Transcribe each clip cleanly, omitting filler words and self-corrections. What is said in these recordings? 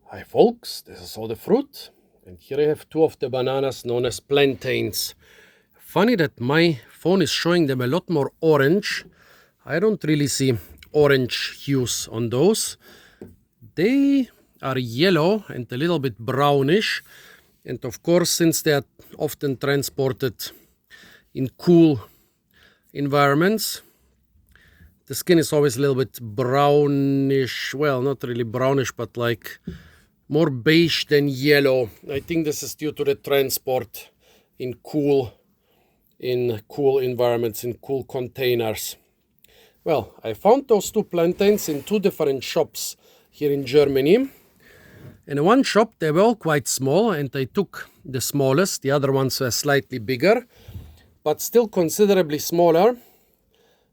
Hi folks, this is all the fruit, and here I have two of the bananas known as plantains. Funny that my phone is showing them a lot more orange. I don't really see orange hues on those. They are yellow and a little bit brownish, and of course, since they are often transported in cool environments, the skin is always a little bit brownish. Well, not really brownish, but like more beige than yellow. I think this is due to the transport in cool environments, in cool containers. Well, I found those two plantains in two different shops here in Germany. In one shop, they were all quite small, and I took the smallest. The other ones were slightly bigger, but still considerably smaller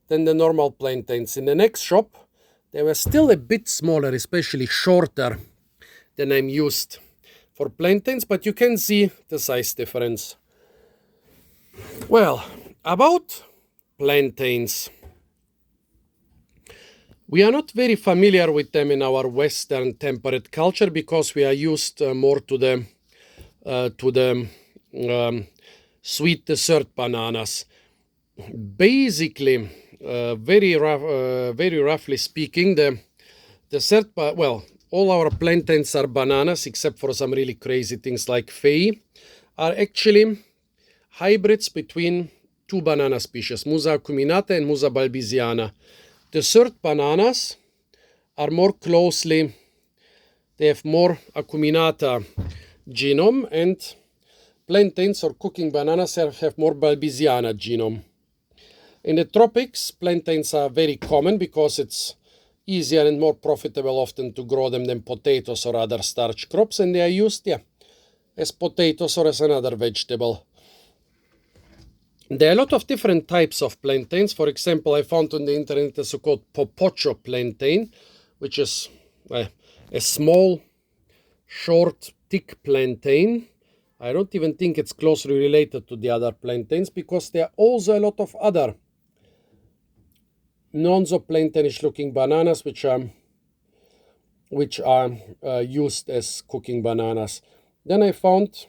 than the normal plantains. In the next shop, they were still a bit smaller, especially shorter than I'm used for plantains, but you can see the size difference. Well, about plantains. We are not very familiar with them in our Western temperate culture because we are used more to the sweet dessert bananas. Basically, very roughly speaking, the dessert, all our plantains are bananas, except for some really crazy things like fei, are actually hybrids between two banana species, Musa acuminata and Musa balbisiana. Dessert bananas are more closely, they have more acuminata genome, and plantains or cooking bananas have more balbisiana genome. In the tropics, plantains are very common because it's easier and more profitable often to grow them than potatoes or other starch crops, and they are used, as potatoes or as another vegetable. There are a lot of different types of plantains. For example, I found on the internet a so-called popocho plantain, which is a small, short, thick plantain. I don't even think it's closely related to the other plantains because there are also a lot of other non-so-plantainish looking bananas which are used as cooking bananas. Then I found,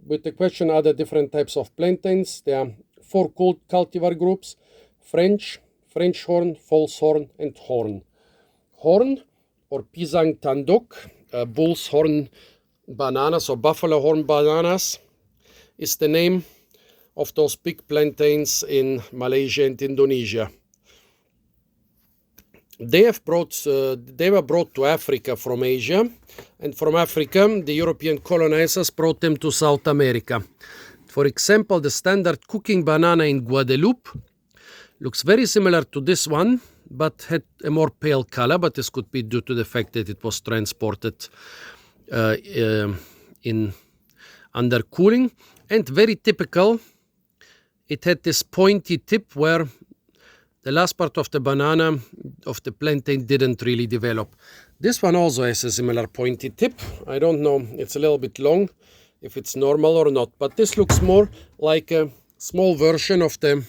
with the question, are there different types of plantains? There are four cultivar groups: French, French horn, false horn, and horn. Horn, or pisang tanduk, bull's horn bananas or buffalo horn bananas, is the name of those big plantains in Malaysia and Indonesia. They were brought to Africa from Asia, and from Africa, the European colonizers brought them to South America. For example, the standard cooking banana in Guadeloupe looks very similar to this one, but had a more pale color, but this could be due to the fact that it was transported in under cooling. And very typical, it had this pointy tip where the last part of the banana, of the plantain, didn't really develop. This one also has a similar pointy tip. I don't know, it's a little bit long, if it's normal or not. But this looks more like a small version of the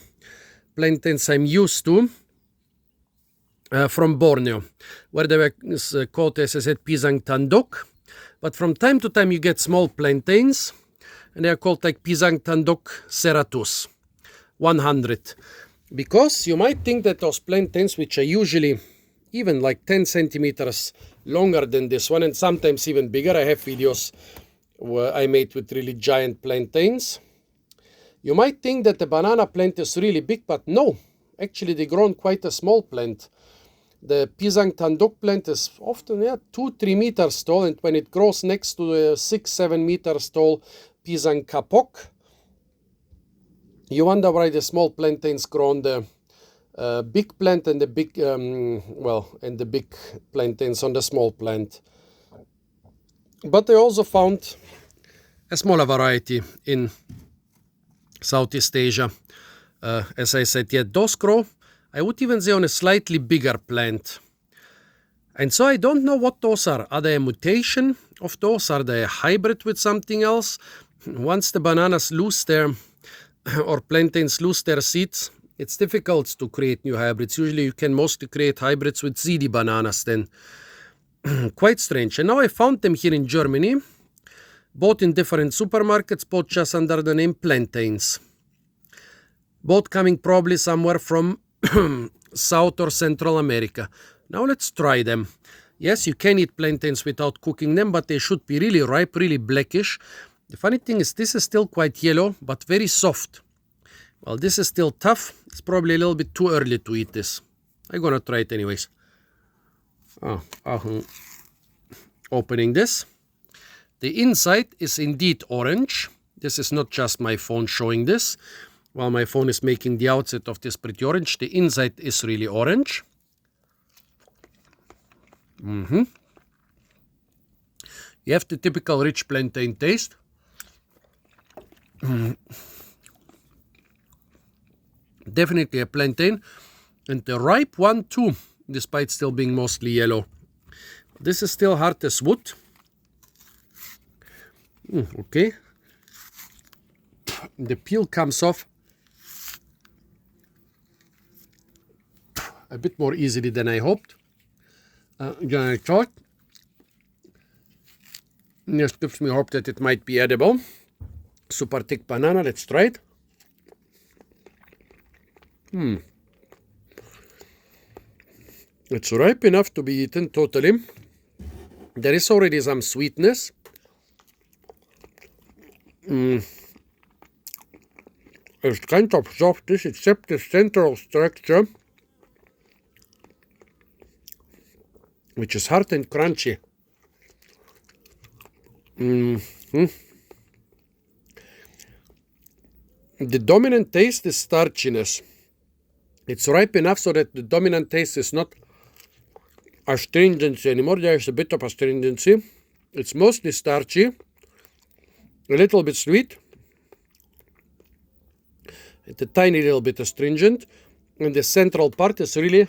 plantains I'm used to from Borneo, where they were called, as I said, pisang tanduk. But from time to time you get small plantains, and they are called like pisang tanduk serratus, 100. Because you might think that those plantains, which are usually even like 10 centimeters longer than this one, and sometimes even bigger, I have videos where I made with really giant plantains. You might think that the banana plant is really big, but no, actually they grow on quite a small plant. The pisang tanduk plant is often 2-3 meters tall, and when it grows next to the 6-7 meters tall pisang kapok, you wonder why the small plantains grow on the big plant and the big plantains on the small plant. But I also found a smaller variety in Southeast Asia. As I said, those grow, I would even say, on a slightly bigger plant. And so I don't know what those are. Are they a mutation of those? Are they a hybrid with something else? Once the bananas lose their or plantains lose their seeds, it's difficult to create new hybrids. Usually you can mostly create hybrids with seedy bananas then. Quite strange. And now I found them here in Germany, both in different supermarkets, both just under the name Plantains. Both coming probably somewhere from South or Central America. Now let's try them. Yes, you can eat plantains without cooking them, but they should be really ripe, really blackish. The funny thing is this is still quite yellow, but very soft. Well, this is still tough. It's probably a little bit too early to eat this. I'm gonna try it anyways. Opening this. The inside is indeed orange. This is not just my phone showing this. While my phone is making the outside of this pretty orange, the inside is really orange. You have the typical rich plantain taste. Definitely a plantain. And the ripe one too, despite still being mostly yellow. This is still hard as wood. Okay. The peel comes off a bit more easily than I hoped. Than I thought. This gives me hope that it might be edible. Super thick banana, let's try it. It's ripe enough to be eaten totally. There is already some sweetness. It's kind of soft, except the central structure, which is hard and crunchy. The dominant taste is starchiness. It's ripe enough so that the dominant taste is not astringency anymore. There is a bit of astringency. It's mostly starchy, a little bit sweet, and a tiny little bit astringent. And the central part is really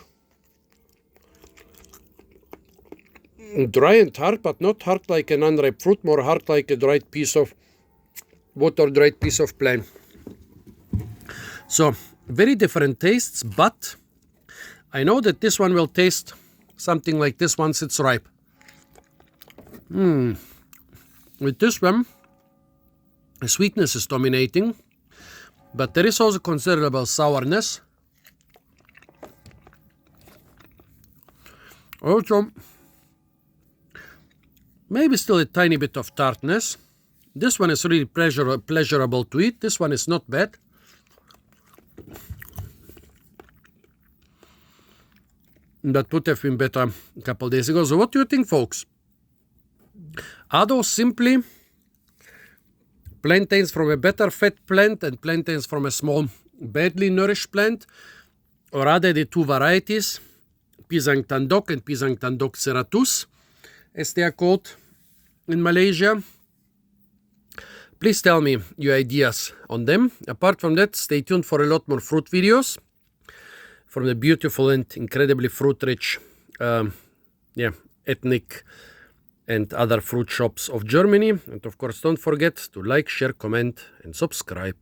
dry and hard, but not hard like an unripe fruit, more hard like a dried piece of water-dried piece of plant. So, very different tastes, but I know that this one will taste something like this once it's ripe. With this one, the sweetness is dominating, but there is also considerable sourness. Also, maybe still a tiny bit of tartness. This one is really pleasurable to eat. This one is not bad. That would have been better a couple days ago. So what do you think, folks? Are those simply plantains from a better fed plant and plantains from a small, badly nourished plant? Or are they the two varieties, Pisang Tandok and Pisang Tandok Ceratus, as they are called in Malaysia? Please tell me your ideas on them. Apart from that, stay tuned for a lot more fruit videos from the beautiful and incredibly fruit-rich, ethnic and other fruit shops of Germany. And of course, don't forget to like, share, comment, and subscribe.